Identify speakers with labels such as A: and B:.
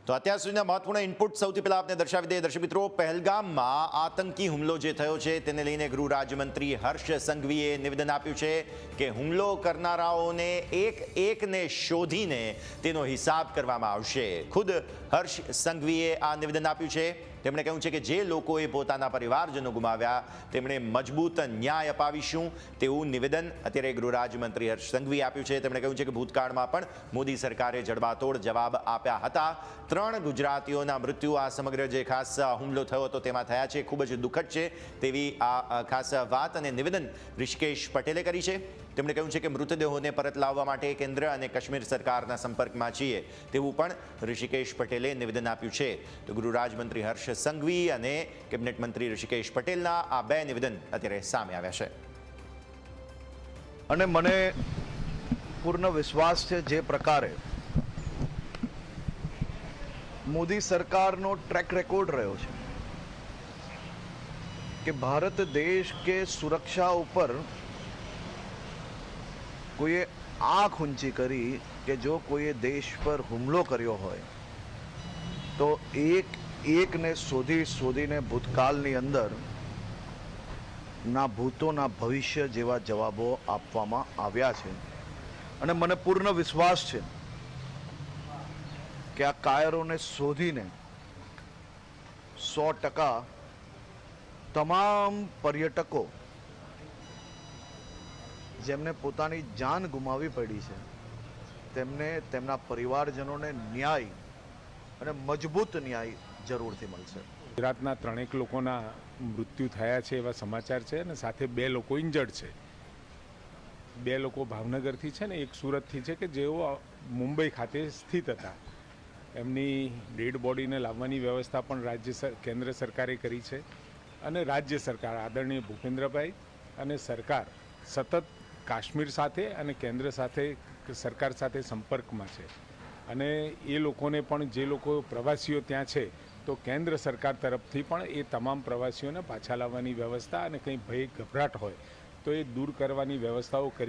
A: તો અત્યાર સુધીના મહત્વપૂર્ણ ઇનપુટ સૌથી પહેલા આપને દર્શાવી દઈએ દર્શક મિત્રો। પહેલગામમાં આતંકી હુમલો જે થયો છે તેને લઈને ગૃહ રાજ્યમંત્રી હર્ષ સંઘવીએ નિવેદન આપ્યું છે કે હુમલો કરનારાઓને એકને શોધીને તેનો હિસાબ કરવામાં આવશે। ખુદ હર્ષ સંઘવીએ આ નિવેદન આપ્યું છે। તેમણે કહ્યું છે કે જે લોકોએ પોતાના પરિવારજનો ગુમાવ્યા તેમણે મજબૂત ન્યાય અપાવીશું તેવું નિવેદન અત્યારે ગૃહ રાજ્યમંત્રી હર્ષ સંઘવીએ આપ્યું છે। તેમણે કહ્યું છે કે ભૂતકાળમાં પણ મોદી સરકારે જડબાતોડ જવાબ આપ્યા હતા। 3 ગુજરાતીઓના મૃત્યુ આ સમગ્ર જે ખાસ હુમલો થયો હતો તેમાં થયા છે। ખૂબ જ દુઃખદ છે તેવી આ ખાસ વાત અને નિવેદન ઋષિકેશ પટેલે કરી છે। તેમણે કહ્યું છે કે મૃતદેહોને પરત લાવવા માટે કેન્દ્ર અને કાશ્મીર સરકારના સંપર્કમાં છીએ તેવું પણ ઋષિકેશ પટેલે નિવેદન આપ્યું છે। તો ગૃહ રાજ્યમંત્રી હર્ષ સંઘવી અને કેબિનેટ મંત્રી ઋષિકેશ પટેલના આ 2 નિવેદન અત્યારે સામે આવ્યા છે।
B: અને મને પૂર્ણ વિશ્વાસ છે જે પ્રકારે મોદી સરકારનો ટ્રેક રેકોર્ડ રહ્યો છે કે ભારત દેશ કે સુરક્ષા ઉપર કોઈએ આંખ ઊંચી કરી કે જો કોઈએ દેશ પર હુમલો કર્યો હોય તો એકને શોધીને ભૂતકાળની અંદર ના ભૂતો ના ભવિષ્ય જેવા જવાબો આપવામાં આવ્યા છે। અને મને પૂર્ણ વિશ્વાસ છે કે આ કાયરોને શોધીને 100% તમામ પર્યટકો જેમને પોતાની જાન ગુમાવવી પડી છે તેમને તેમના પરિવારજનોને ન્યાય અને મજબૂત ન્યાય જરૂરથી મળશે।
C: ગુજરાતના 3 લોકોના મૃત્યુ થયા છે એવા સમાચાર છે અને સાથે 2 લોકો ઇન્જર્ડ છે। 2 લોકો ભાવનગરથી છે ને એક સુરતથી છે કે જેઓ મુંબઈ ખાતે સ્થિત હતા। એમની ડેડ બોડીને લાવવાની વ્યવસ્થા પણ કેન્દ્ર સરકારે કરી છે અને રાજ્ય સરકાર આદરણીય ભૂપેન્દ્રભાઈ અને સરકાર સતત કાશ્મીર સાથે અને કેન્દ્ર સાથે સરકાર સાથે સંપર્કમાં છે અને એ લોકોને પણ જે લોકો પ્રવાસીઓ ત્યાં છે તો કેન્દ્ર સરકાર તરફથી પણ એ તમામ પ્રવાસીઓને પાછા લાવવાની વ્યવસ્થા અને કંઈ ભય ગભરાટ હોય તો એ દૂર કરવાની વ્યવસ્થાઓ કરી